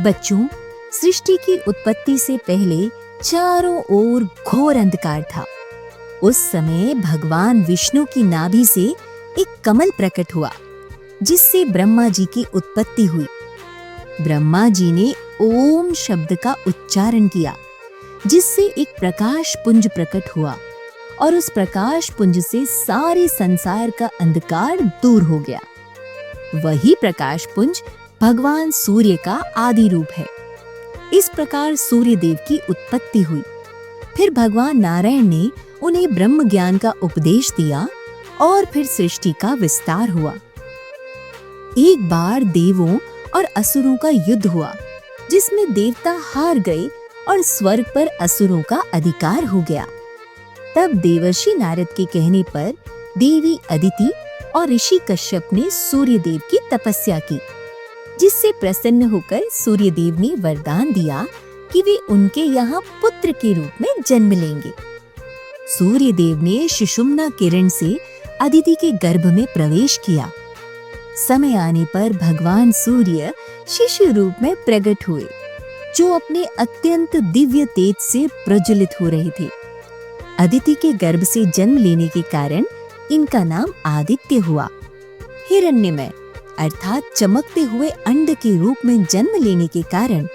बच्चों, सृष्टि की उत्पत्ति से पहले चारों ओर घोर अंधकार था। उस समय भगवान विष्णु की नाभि से एक कमल प्रकट हुआ, जिससे ब्रह्मा जी की उत्पत्ति हुई। ब्रह्मा जी ने ओम शब्द का उच्चारण किया, जिससे एक प्रकाश पुंज प्रकट हुआ और उस प्रकाश पुंज से सारे संसार का अंधकार दूर हो गया। वही प्रकाश पुंज भगवान सूर्य का आदि रूप है। इस प्रकार सूर्य देव की उत्पत्ति हुई। फिर भगवान नारायण ने उन्हें ब्रह्म ज्ञान का उपदेश दिया और फिर सृष्टि का विस्तार हुआ। एक बार देवों और असुरों का युद्ध हुआ, जिसमें देवता हार गए और स्वर्ग पर असुरों का अधिकार हो गया। तब देवर्षि नारद के कहने पर देवी अदिति और ऋषि कश्यप ने सूर्य देव की तपस्या की, जिससे प्रसन्न होकर सूर्य देव ने वरदान दिया कि वे उनके यहाँ पुत्र के रूप में जन्म लेंगे। सूर्य देव ने सुषुम्ना किरण से अदिति के गर्भ में प्रवेश किया। समय आने पर भगवान सूर्य शिशु रूप में प्रकट हुए, जो अपने अत्यंत दिव्य तेज से प्रज्वलित हो रहे थे। अदिति के गर्भ से जन्म लेने के कारण इनका नाम आदित्य हुआ। हिरण्यमय अर्थात चमकते हुए अंड के रूप में जन्म लेने के कारण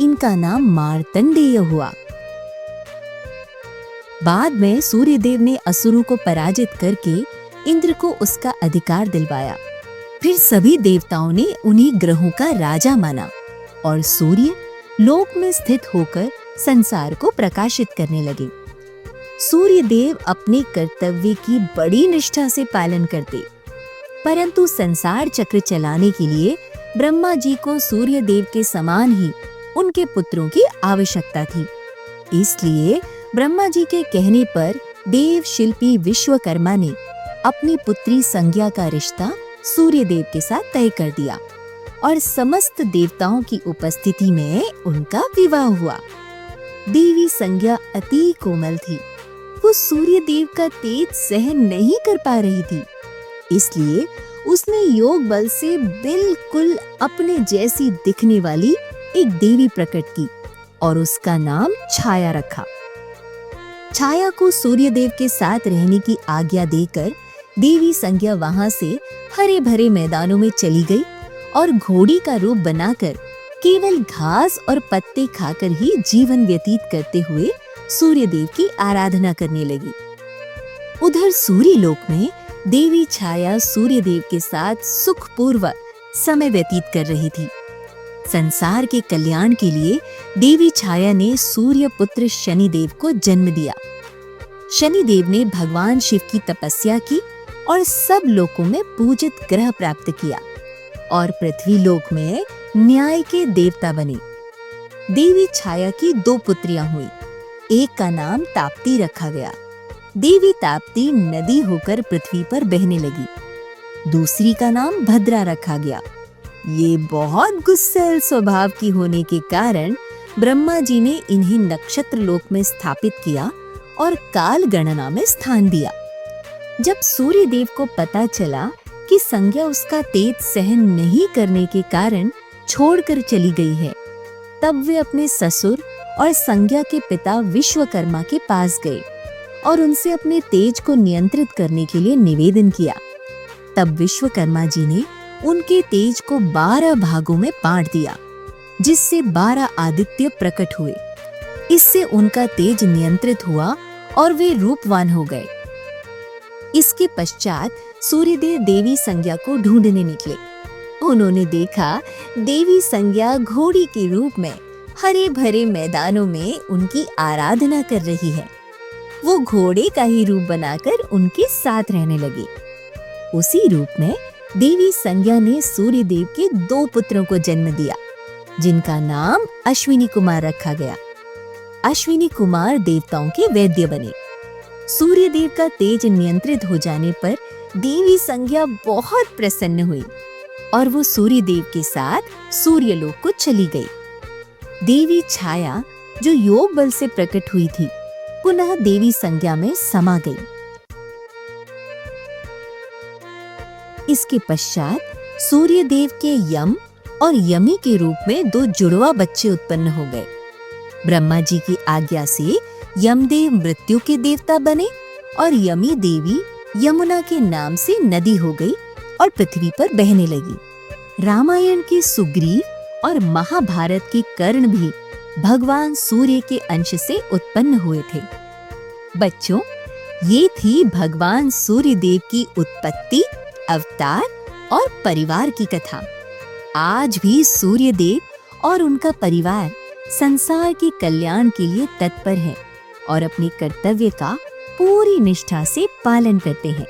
इनका नाम मार्तंडेय हुआ। बाद में सूर्य देव ने असुरों को पराजित करके इंद्र को उसका अधिकार दिलवाया। फिर सभी देवताओं ने उन्हीं ग्रहों का राजा माना और सूर्य लोक में स्थित होकर संसार को प्रकाशित करने लगे। सूर्य देव अपने कर्तव्य की बड़ी निष्ठा से पालन करते, परंतु संसार चक्र चलाने के लिए ब्रह्मा जी को सूर्य देव के समान ही उनके पुत्रों की आवश्यकता थी। इसलिए ब्रह्मा जी के कहने पर देव शिल्पी विश्वकर्मा ने अपनी पुत्री संज्ञा का रिश्ता सूर्य देव के साथ तय कर दिया और समस्त देवताओं की उपस्थिति में उनका विवाह हुआ। देवी संज्ञा अति कोमल थी। वो सूर्य देव का तेज सहन नहीं कर पा रही थी, इसलिए उसने योग बल से बिल्कुल अपने जैसी दिखने वाली एक देवी प्रकट की और उसका नाम छाया रखा। छाया को सूर्य देव के साथ रहने की आज्ञा देकर देवी संज्ञा वहां से हरे भरे मैदानों में चली गई और घोड़ी का रूप बनाकर केवल घास और पत्ते खाकर ही जीवन व्यतीत करते हुए सूर्य देव की आराधना करने लगी। उधर सूर्य लोक में देवी छाया सूर्य देव के साथ सुखपूर्वक समय व्यतीत कर रही थी। संसार के कल्याण के लिए देवी छाया ने सूर्य पुत्र शनिदेव को जन्म दिया। शनिदेव ने भगवान शिव की तपस्या की और सब लोकों में पूजित ग्रह प्राप्त किया और पृथ्वी लोक में न्याय के देवता बने। देवी छाया की 2 पुत्रियां हुई। एक का नाम ताप्ती रखा गया। देवी ताप्ती नदी होकर पृथ्वी पर बहने लगी। दूसरी का नाम भद्रा रखा गया। ये बहुत गुस्सैल स्वभाव की होने के कारण ब्रह्मा जी ने इन्हें नक्षत्र लोक में स्थापित किया और काल गणना में स्थान दिया। जब सूर्य देव को पता चला कि संज्ञा उसका तेज सहन नहीं करने के कारण छोड़कर चली गई है, तब वे अपने ससुर और संज्ञा के पिता विश्वकर्मा के पास गए और उनसे अपने तेज को नियंत्रित करने के लिए निवेदन किया। तब विश्वकर्मा जी ने उनके तेज को 12 भागों में बांट दिया, जिससे 12 आदित्य प्रकट हुए। इससे उनका तेज नियंत्रित हुआ और वे रूपवान हो गए। इसके पश्चात सूर्यदेव देवी संज्ञा को ढूंढने निकले। उन्होंने देखा देवी संज्ञा घोड़ी के रूप में हरे भरे मैदानों में उनकी आराधना कर रही है। वो घोड़े का ही रूप बनाकर उनके साथ रहने लगी। उसी रूप में देवी संज्ञा ने सूर्य देव के 2 पुत्रों को जन्म दिया, जिनका नाम अश्विनी कुमार रखा गया। अश्विनी कुमार देवताओं के वैद्य बने। सूर्य देव का तेज नियंत्रित हो जाने पर देवी संज्ञा बहुत प्रसन्न हुई और वो सूर्य देव के साथ सूर्यलोक को चली गई। देवी छाया जो योग बल से प्रकट हुई थी, पुनः देवी संज्ञा में समा गई। इसके पश्चात सूर्य देव के यम और यमी के रूप में 2 जुड़वा बच्चे उत्पन्न हो गए। ब्रह्मा जी की आज्ञा से यमदेव मृत्यु के देवता बने और यमी देवी यमुना के नाम से नदी हो गई और पृथ्वी पर बहने लगी। रामायण के सुग्रीव और महाभारत के कर्ण भी भगवान सूर्य के अंश से उत्पन्न हुए थे। बच्चों, ये थी भगवान सूर्य देव की उत्पत्ति, अवतार और परिवार की कथा। आज भी सूर्य देव और उनका परिवार संसार के कल्याण के लिए तत्पर है और अपने कर्तव्य का पूरी निष्ठा से पालन करते हैं।